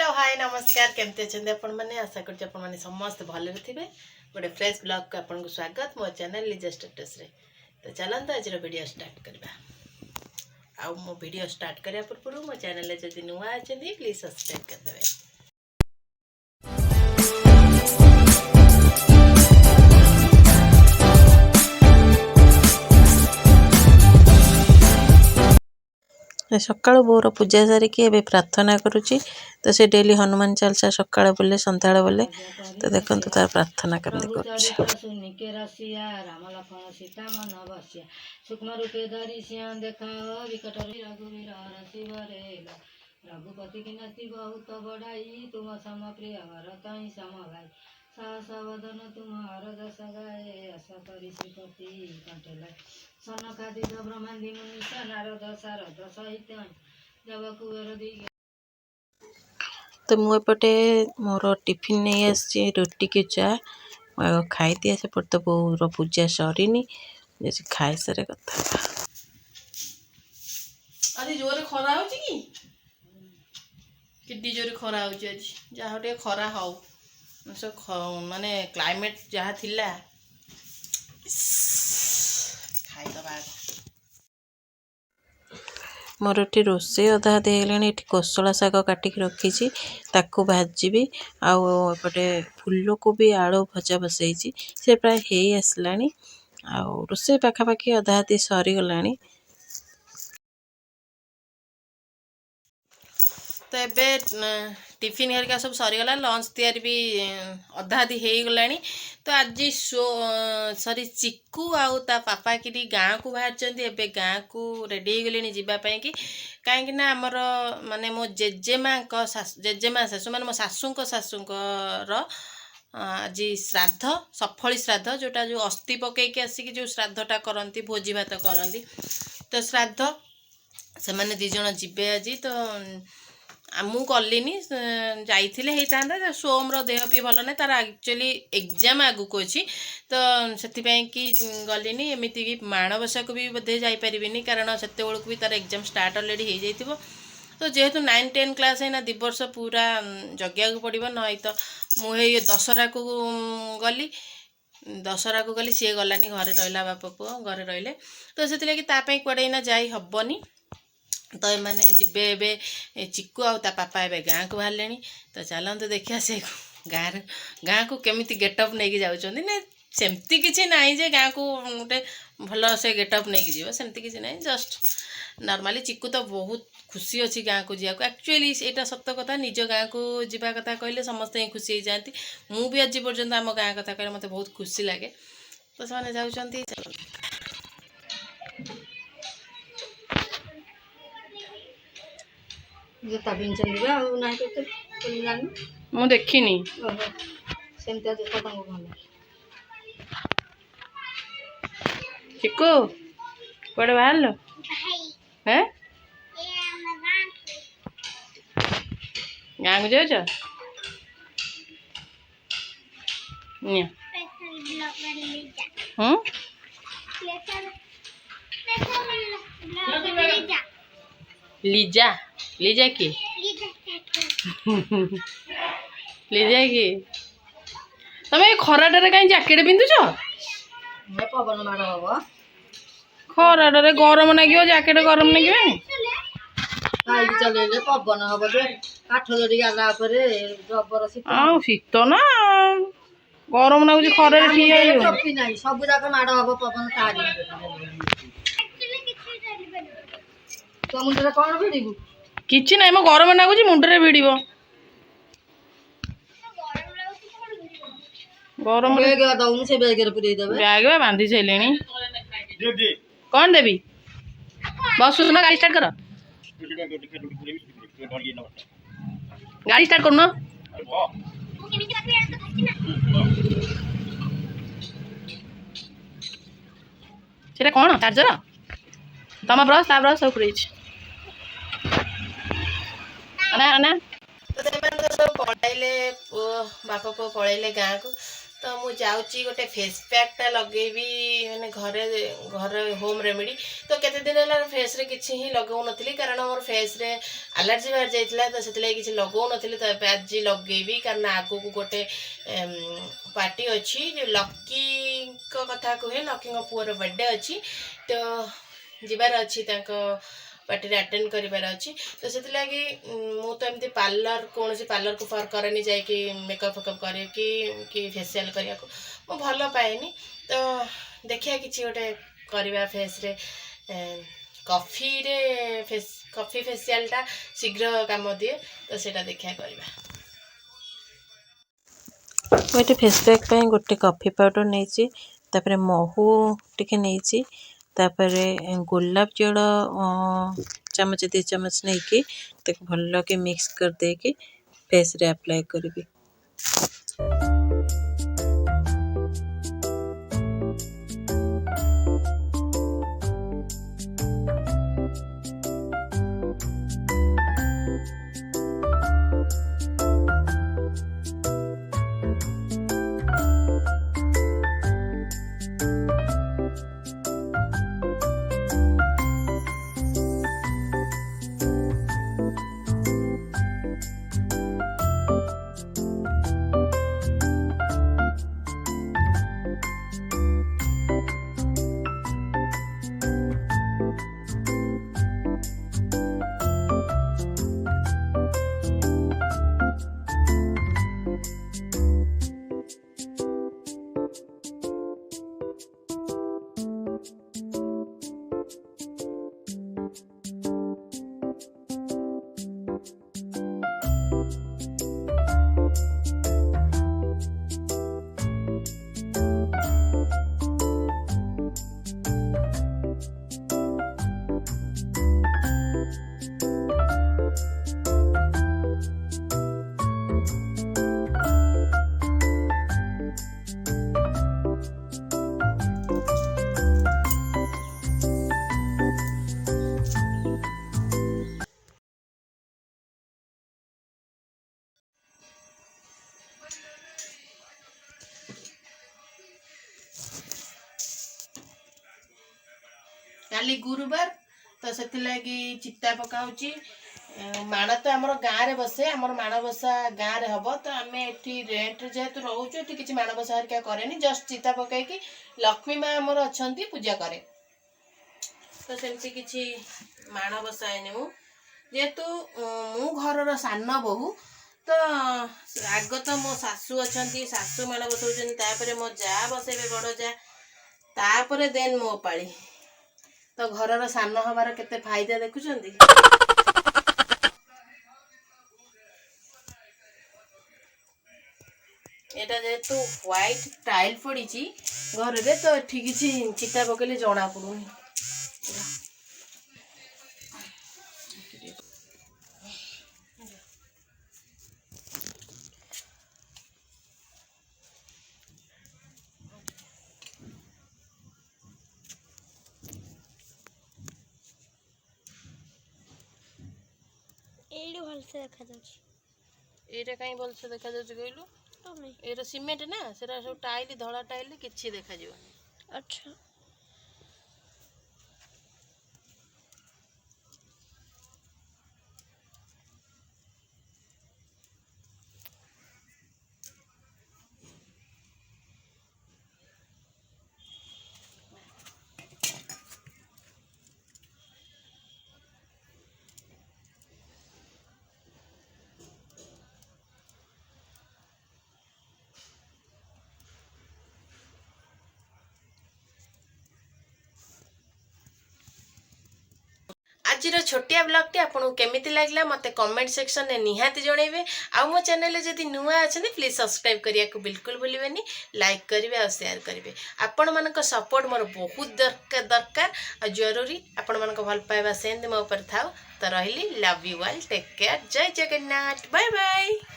Hello hi नमस्कार केमती अच्छे आपण मैंने आशा कर समस्त भले थे गोटे फ्रेश ब्लॉग को आपको स्वागत मो चैनल लिजा स्टेटस रे। तो चलते आज वीडियो स्टार्ट करवा। आउ मो वीडियो स्टार्ट करिया पूर्व मो चैनल जब नुआ अच्छे प्लीज सब्सक्राइब करदे। सकाल बोर पूजा सारिकी एवं प्रार्थना करुच्ची। तो से डेली हनुमान चालीसा सकाल बोले सन्ध्या बोले। तो देखो तार प्रार्थना करते रघुपति की नति बहुत बड़ाई तुम सम प्रिय भरतई समगाई सावधान तुम्हार दस गाए आशा करी श्रीपति कंठेलाई सनकादि ब्रह्मांडी मुनि नारद सारद सहित जब कुबेर दी। तो मुझे मोर टिफिन नहीं आसी रुटी की चा खाई दिए सेपट तो बोर पूजा सरीनी जैसे खाई सारे कथा आज जोर खरा हो कि जोर खरा हो जहाँ टे खरा हाउ माने क्लाइमेट जहाँ थिला खाईदबा। मोर ये रोसे अधा देगले कोसला शाग काटिक रखी ताकू भाजी आउे फूल को भी आलू भजा बसई से प्राय हे आसला रोसे पाखापाखि अधा अधी सरीगला। तो एबे टिफिन हरिका सब सरीगला लंच तैयारी भी अधा अधी हो गला। तो आज सरी चिकू आउ ता पापा कि गाँ को बाहर एबे गाँ को रेडी हो गले जीवाई कि कहीं आमर माने मो जेजेमा जेजेमा शाशु माने मो शाशुर आज श्राद्ध सफली श्राद्ध जोटा जो अस्थि पकईकी आसिक जो श्राद्धटा करती भोजी भात करती। तो श्राद्ध से मैंने दी जन जीवे आज। तो मु कलिनी जाता सोम देह भी भल ना तार एक्चुअली एग्जाम आगु को अच्छी। तो से कि गलिनी एमती कि माणबसा को भी बोधे जापरि कारण से भी तार एग्जाम स्टार्ट अलरेडी हो जाइए। तो जेहेतु 9-10 क्लास है 2 वर्ष पूरा जगिया पड़ो नई। तो मुझे दशहरा को गली दशहरा को गली सी गलानी घरे रहा बापा पुआ घरे रहिले। तो से लगे कड़े जाई हबनी। तो मैंने जीवे ए चिकू आ पापा ए गाँ को बाहर। तो चलते देखिए से गाँ को केमिति गेटअप नहीं जाऊँगी ना सेमती किसी ना जे गाँ को गोटे भल से गेटअप नहीं जीव सेमती किसी ना जस्ट नॉर्मली। चिकू तो बहुत खुशी अच्छी गाँ को जावाक एक्चुअली यहाँ सत कथा निज गाँ को जावा कथा कहले समस्त ही खुशी हो जाती। मु भी आज पर्यंत आम गाँ कथा कहले मत बहुत खुशी लगे। तो से जाऊँगी जूता पिंधे मु देखनी चिकू कड़े बाहर लो हैं गाँव को जाओ लीजा लीजा की लीजा की तुम खराटे कहीं जैकेट पिंधुच पवन माड़ हम खराटे गरम लगे जैकेट गरम लगे चल पवन हम जो काठ जोड़ी गला जबर शीत ना गरम लगुच खरा सब जाक माड़ हम पवन तो मुंडे कौन भिड़ू किसी ना मो गरम लगुच मुंडे भिड़ गरम दौन से बैग बैग बांधी सारे कौन देवी बस सुना गाड़ी स्टार्ट कर गाड़ी स्टार्ट करना से कौन चार्जर तुम ब्रश ता ब्रश सब ना ना। तो सब पढ़ाइले बापा पुओ पलैले गाँ को। तो मु जाऊँगी गोटे फेस पैकटा लगेबी मैंने घरे घर होम रेमेडी। तो केते दिन है फेस रे किसी ही लगौ नथली कारण मोर फेस रे एलर्जी बाहर जाइतिला तो सेतले किसी लगौ नथली। तो आज लगेबी कारण आगो को गोटे पार्टी अच्छी जो लकी को कथा कहे लकी पुअर बर्थडे अच्छी तो जीवार अच्छी पार्टी अटेंड करार अच्छी। तो से लगी मु तो एमती पार्लर कौन पार्लर को फर करे जाकि मेकअप फेकअप करे कि फेसियाल करने को भल पाएनी। तो देखिए किसी गोटे करवा फेस रे कॉफी रे कॉफी फेसियालटा शीघ्र काम दिए तो सेटा देखिया करवा। मुझे फेस पैक पे गोटे कॉफी पाउडर नहीं तापर महू टिके नहीं तापर गोलाप जल चमच 2 चमच नहीं कि भल के मिक्स कर दे कि फेस रे अप्लाई करी। काली गुरुवार तो से लगी चिता पकाऊँगी माण तो आम गाँव में बसे आमर माणबसा गाँव में हम तो आम ये रेन्ट जेहेतु रोचु ये किसी माणबसा हरिका कैनि जस्ट चिता पकईकि लक्ष्मी माँ आमर अच्छा पूजा करे। तो सेमती किसी माण बसाएनि जेहेतु मु घर सान बहु तो आग तो मो सासू अच्छा सासू माण बसाऊँ मो जा बसैबे बड़ जा तापर देन मो पाली। तो घर सान हबार केते फायदा देखुचंदी। एटा जेहेतु व्हाइट टाइल पड़ी घर रे तो एठी किछि चिता पकेले जणा पड़ुनी। एडी भलसे देखा जाउछि एटा काई भलसे देखा जाउछि कहलु तमे एटा सीमेंट ना सेरा सब टाइल धड़ा टाइल किछि देखा जिवनी। अच्छा आज छोटिया ब्लॉग टी आपको केमिति लागला मते कमेंट सेक्शन में निहाती जनइबे। आ मो चैनल जदि नुआ अछन प्लीज सब्सक्राइब करिया को बिल्कुल भूलिबेनी लाइक करिवे और शेयर करिवे। आपण मानक सपोर्ट मोर बहुत दरकार और जरूरी आपण मानक भल पाइबा सेंद मो ऊपर थाउ। तो रहिली love you all take care जय जगन्नाथ बाय बाय।